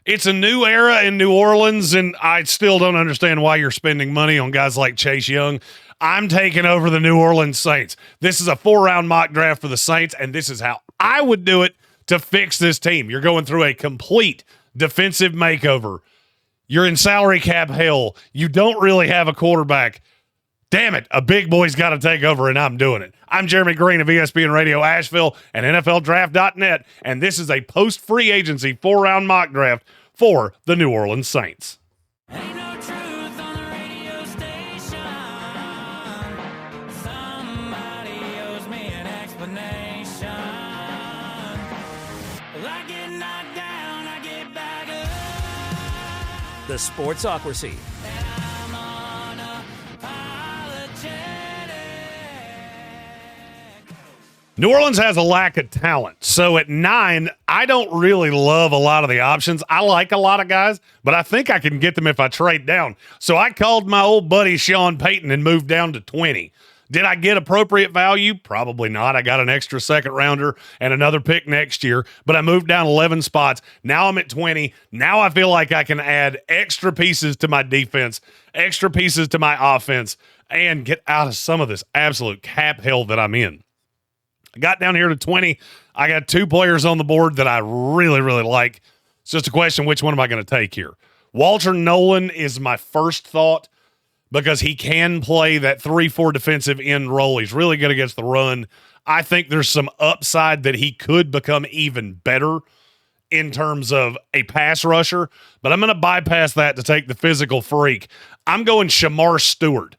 It's a new era in New Orleans, and I still don't understand why you're spending money on guys like Chase Young. I'm taking over the New Orleans Saints. This is a 4-round mock draft for the Saints, and this is how I would do it to fix this team. You're going through a complete defensive makeover. You're in salary cap hell. You don't really have a quarterback. Damn it, a big boy's got to take over, and I'm doing it. I'm Jeremy Green of ESPN Radio Asheville and NFLDraft.net, and this is a post-free agency 4-round mock draft for the New Orleans Saints. Ain't no truth on the radio station. Somebody owes me an explanation. Well, I get knocked down, I get back up. The Sportsocracy. And I'm unapologetic. New Orleans has a lack of talent. So at 9, I don't really love a lot of the options. I like a lot of guys, but I think I can get them if I trade down. So I called my old buddy Sean Payton and moved down to 20. Did I get appropriate value? Probably not. I got an extra second rounder and another pick next year, but I moved down 11 spots. Now I'm at 20. Now I feel like I can add extra pieces to my defense, extra pieces to my offense, and get out of some of this absolute cap hell that I'm in. I got down here to 20. I got 2 players on the board that I really, really like. It's just a question, which one am I going to take here? Walter Nolan is my first thought because he can play that 3-4 defensive end role. He's really good against the run. I think there's some upside that he could become even better in terms of a pass rusher, but I'm going to bypass that to take the physical freak. I'm going Shemar Stewart,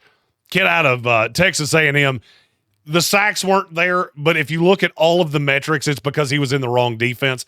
kid out of Texas A&M. The sacks weren't there, but if you look at all of the metrics, it's because he was in the wrong defense.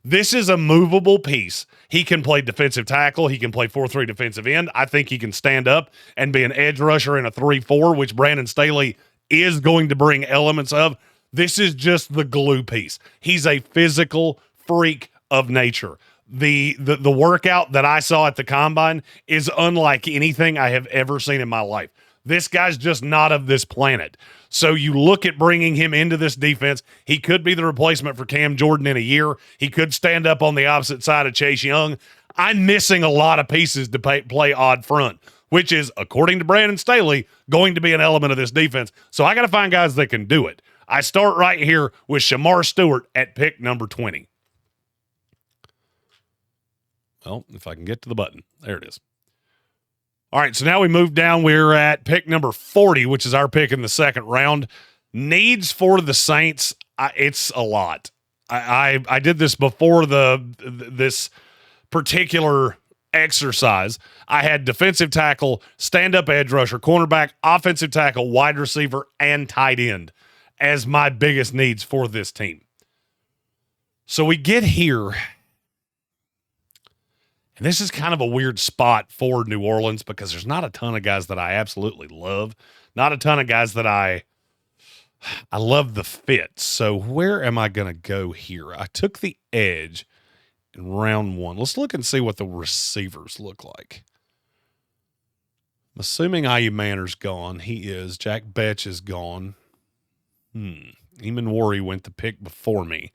This is a movable piece. He can play defensive tackle. He can play 4-3 defensive end. I think he can stand up and be an edge rusher in a 3-4, which Brandon Staley is going to bring elements of. This is just the glue piece. He's a physical freak of nature. The workout that I saw at the Combine is unlike anything I have ever seen in my life. This guy's just not of this planet. So you look at bringing him into this defense. He could be the replacement for Cam Jordan in a year. He could stand up on the opposite side of Chase Young. I'm missing a lot of pieces to play odd front, which is, according to Brandon Staley, going to be an element of this defense. So I got to find guys that can do it. I start right here with Shemar Stewart at pick number 20. Well, if I can get to the button. There it is. All right, so now we move down. We're at pick number 40, which is our pick in the second round. Needs for the Saints, it's a lot. I did this before this particular exercise. I had defensive tackle, stand-up edge rusher, cornerback, offensive tackle, wide receiver, and tight end as my biggest needs for this team. So we get here. And this is kind of a weird spot for New Orleans because there's not a ton of guys that I absolutely love. Not a ton of guys that I love the fit. So where am I going to go here? I took the edge in round 1. Let's look and see what the receivers look like. I'm assuming IU Manor's gone. He is. Jack Betch is gone. Eamon Worry went the pick before me.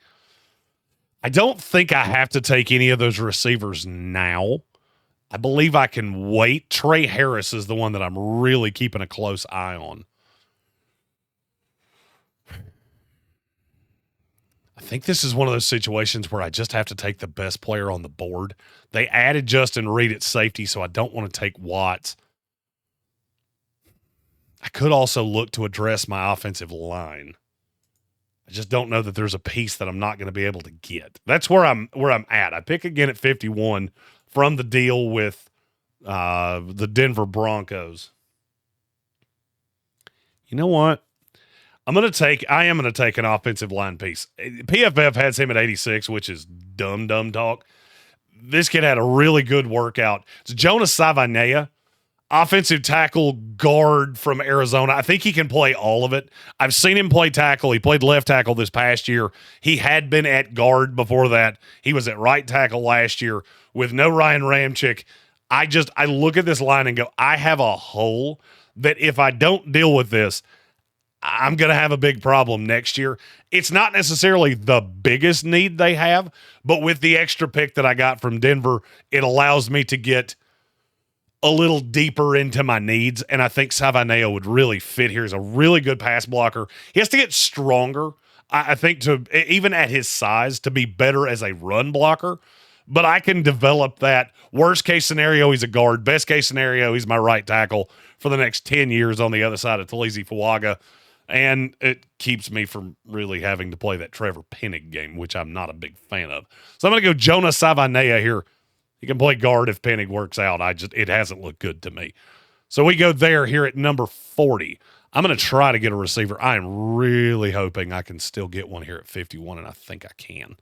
I don't think I have to take any of those receivers now. I believe I can wait. Tre Harris is the one that I'm really keeping a close eye on. I think this is one of those situations where I just have to take the best player on the board. They added Justin Reed at safety, so I don't want to take Watts. I could also look to address my offensive line. I just don't know that there's a piece that I'm not going to be able to get. That's where I'm at. I pick again at 51 from the deal with the Denver Broncos. You know what? I am going to take an offensive line piece. PFF has him at 86, which is dumb talk. This kid had a really good workout. It's Jonah Savaiinaea. Offensive tackle guard from Arizona. I think he can play all of it. I've seen him play tackle. He played left tackle this past year. He had been at guard before that. He was at right tackle last year with no Ryan Ramczyk. I look at this line and go, I have a hole that if I don't deal with this, I'm going to have a big problem next year. It's not necessarily the biggest need they have, but with the extra pick that I got from Denver, it allows me to get a little deeper into my needs, and I think Savaiinaea would really fit here. He's a really good pass blocker. He has to get stronger, I think, to even at his size, to be better as a run blocker. But I can develop that. Worst case scenario, he's a guard. Best case scenario, he's my right tackle for the next 10 years on the other side of Talise Fuaga. And it keeps me from really having to play that Trevor Penning game, which I'm not a big fan of. So I'm going to go Jonah Savaiinaea here. He can play guard if Penning works out. It hasn't looked good to me. So we go there here at number 40. I'm going to try to get a receiver. I am really hoping I can still get one here at 51, and I think I can.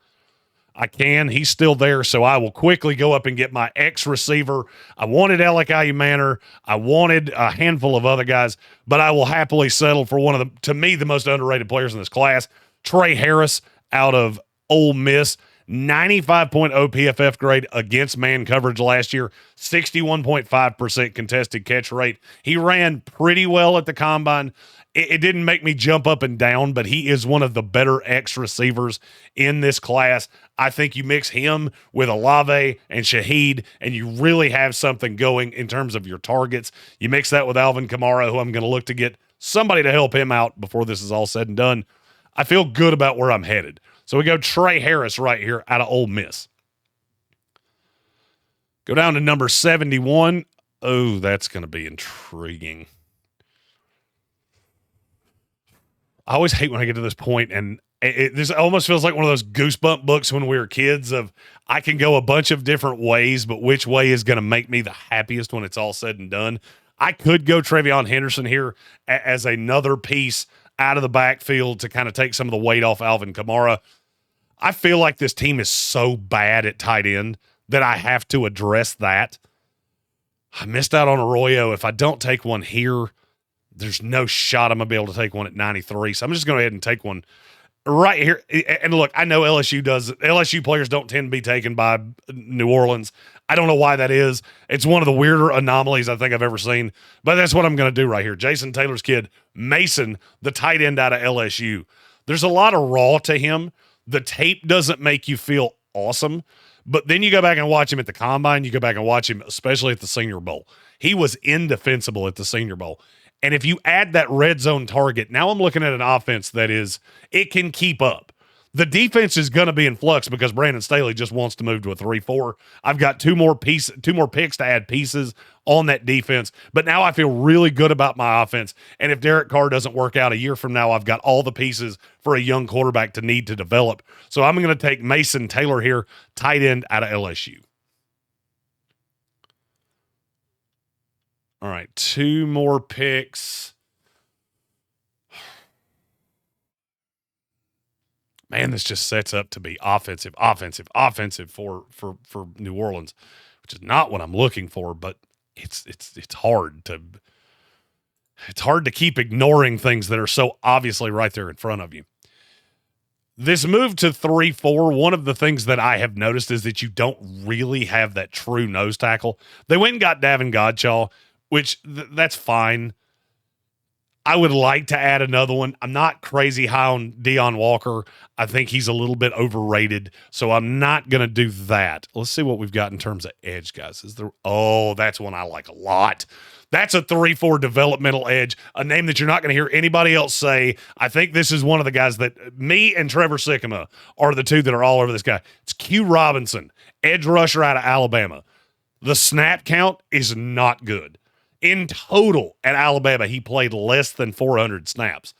He's still there, so I will quickly go up and get my X receiver. I wanted Alec Manor. I wanted a handful of other guys, but I will happily settle for one of the, to me, the most underrated players in this class, Tre Harris out of Ole Miss. 95.0 PFF grade against man coverage last year, 61.5% contested catch rate. He ran pretty well at the combine. It didn't make me jump up and down, but he is one of the better X receivers in this class. I think you mix him with Olave and Shaheed, and you really have something going in terms of your targets. You mix that with Alvin Kamara, who I'm going to look to get somebody to help him out before this is all said and done. I feel good about where I'm headed. So we go Tre Harris right here out of Ole Miss. Go down to number 71. Oh, that's going to be intriguing. I always hate when I get to this point, and this almost feels like one of those goosebump books when we were kids of I can go a bunch of different ways, but which way is going to make me the happiest when it's all said and done? I could go Trevion Henderson here as another piece out of the backfield to kind of take some of the weight off Alvin Kamara. I feel like this team is so bad at tight end that I have to address that. I missed out on Arroyo. If I don't take one here, there's no shot I'm going to be able to take one at 93. So I'm just going to go ahead and take one right here. And look, I know LSU players don't tend to be taken by New Orleans. I don't know why that is. It's one of the weirder anomalies I think I've ever seen. But that's what I'm going to do right here. Jason Taylor's kid, Mason, the tight end out of LSU. There's a lot of raw to him. The tape doesn't make you feel awesome, but then you go back and watch him at the combine. You go back and watch him, especially at the Senior Bowl. He was indefensible at the Senior Bowl. And if you add that red zone target, now I'm looking at an offense that it can keep up. The defense is going to be in flux because Brandon Staley just wants to move to a 3-4. I've got two more picks to add pieces on that defense, but now I feel really good about my offense. And if Derek Carr doesn't work out a year from now, I've got all the pieces for a young quarterback to need to develop. So I'm going to take Mason Taylor here, tight end out of LSU. All right, two more picks. Man, this just sets up to be offensive for New Orleans, which is not what I'm looking for, but it's hard to keep ignoring things that are so obviously right there in front of you. This move to 3-4, one of the things that I have noticed is that you don't really have that true nose tackle. They went and got Davin Godchaux, which that's fine. I would like to add another one. I'm not crazy high on Deion Walker. I think he's a little bit overrated, so I'm not going to do that. Let's see what we've got in terms of edge, guys. That's one I like a lot. That's a 3-4 developmental edge, a name that you're not going to hear anybody else say. I think this is one of the guys that me and Trevor Sikkema are the two that are all over this guy. It's Q Robinson, edge rusher out of Alabama. The snap count is not good. In total, at Alabama, he played less than 400 snaps,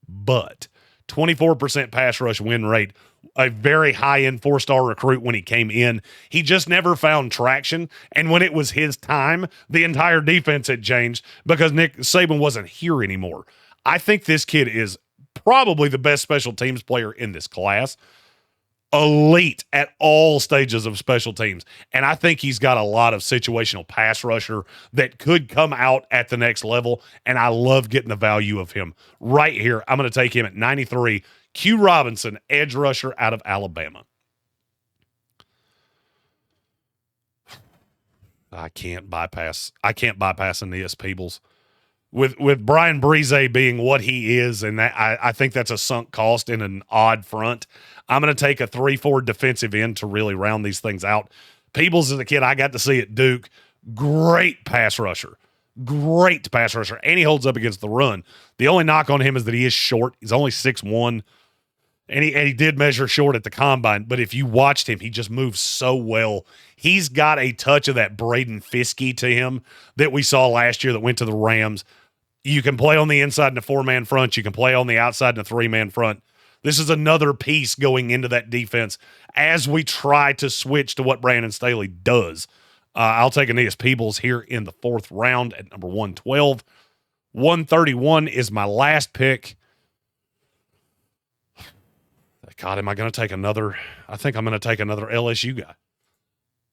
but 24% pass rush win rate, a very high-end 4-star recruit when he came in. He just never found traction, and when it was his time, the entire defense had changed because Nick Saban wasn't here anymore. I think this kid is probably the best special teams player in this class. Elite at all stages of special teams. And I think he's got a lot of situational pass rusher that could come out at the next level. And I love getting the value of him right here. I'm going to take him at 93. Q Robinson, edge rusher out of Alabama. I can't bypass Aeneas Peebles. with Brian Breeze being what he is, and that I think that's a sunk cost in an odd front. I'm going to take a 3-4 defensive end to really round these things out. Peebles is a kid I got to see at Duke. Great pass rusher. And he holds up against the run. The only knock on him is that he is short. He's only 6'1", and he did measure short at the combine, but if you watched him, he just moves so well. He's got a touch of that Braden Fiskey to him that we saw last year that went to the Rams. You can play on the inside in a 4-man front. You can play on the outside in a 3-man front. This is another piece going into that defense as we try to switch to what Brandon Staley does. I'll take Aeneas Peebles here in the 4th round at number 112. 131 is my last pick. God, am I going to take another? I think I'm going to take another LSU guy.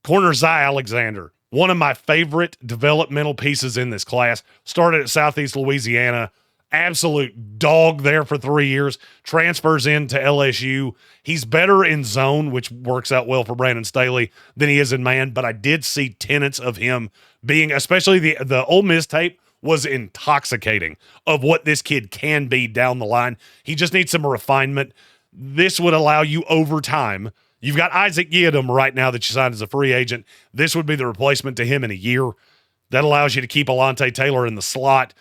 Corner Zy Alexander, one of my favorite developmental pieces in this class. Started at Southeast Louisiana. Absolute dog there for 3 years. Transfers into LSU. He's better in zone, which works out well for Brandon Staley, than he is in man. But I did see tenets of him being, especially the Ole Miss tape, was intoxicating of what this kid can be down the line. He just needs some refinement. This would allow you over time. You've got Isaac Yiadom right now that you signed as a free agent. This would be the replacement to him in a year. That allows you to keep Alontae Taylor in the slot.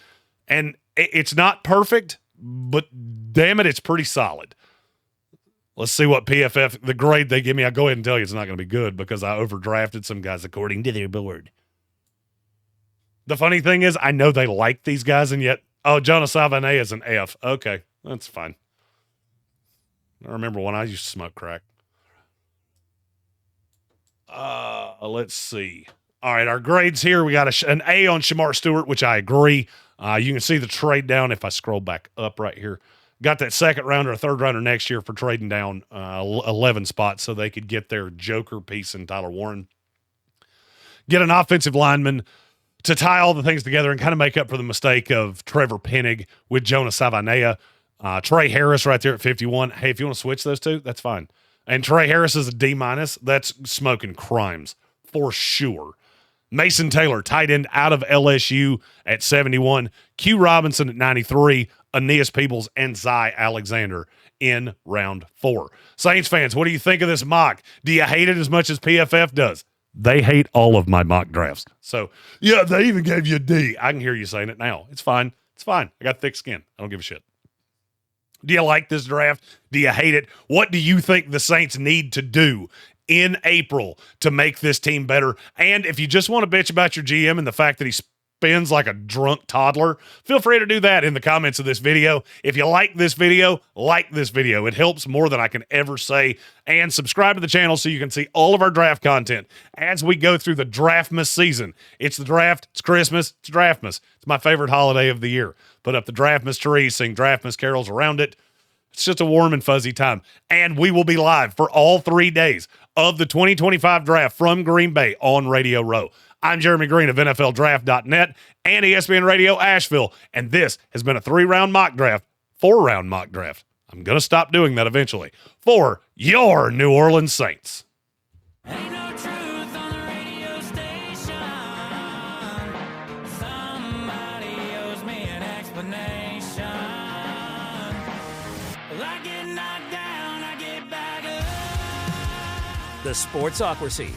And it's not perfect, but damn it, it's pretty solid. Let's see what PFF, the grade they give me. I'll go ahead and tell you it's not going to be good because I overdrafted some guys according to their board. The funny thing is, I know they like these guys, and yet, Jonah Savaiinaea is an F. Okay, that's fine. I remember when I used to smoke crack. Let's see. All right, our grades here. We got an A on Shemar Stewart, which I agree. You can see the trade down if I scroll back up right here. Got that 2nd rounder, a 3rd rounder next year for trading down 11 spots so they could get their joker piece in Tyler Warren. Get an offensive lineman to tie all the things together and kind of make up for the mistake of Trevor Penning with Jonah Savaiinaea. Tre Harris right there at 51. Hey, if you want to switch those two, that's fine. And Tre Harris is a D-. That's smoking crimes for sure. Mason Taylor, tight end out of LSU at 71. Q Robinson at 93. Aeneas Peebles and Zy Alexander in round 4. Saints fans, what do you think of this mock? Do you hate it as much as PFF does? They hate all of my mock drafts. So, yeah, they even gave you a D. I can hear you saying it now. It's fine. It's fine. I got thick skin. I don't give a shit. Do you like this draft? Do you hate it? What do you think the Saints need to do in April to make this team better? And if you just want to bitch about your GM and the fact that he spins like a drunk toddler, feel free to do that in the comments of this video. If you like this video, like this video. It helps more than I can ever say. And subscribe to the channel so you can see all of our draft content as we go through the Draftmas season. It's the draft, it's Christmas, it's Draftmas. It's my favorite holiday of the year. Put up the Draftmas tree, sing Draftmas carols around it. It's just a warm and fuzzy time. And we will be live for all 3 days of the 2025 draft from Green Bay on Radio Row. I'm Jeremy Green of NFLDraft.net and ESPN Radio Asheville. And this has been a 3-round mock draft, 4-round mock draft. I'm going to stop doing that eventually for your New Orleans Saints. Ain't no truth on the radio station. Somebody owes me an explanation. Well, I get knocked down, I get back up. The Sportsocracy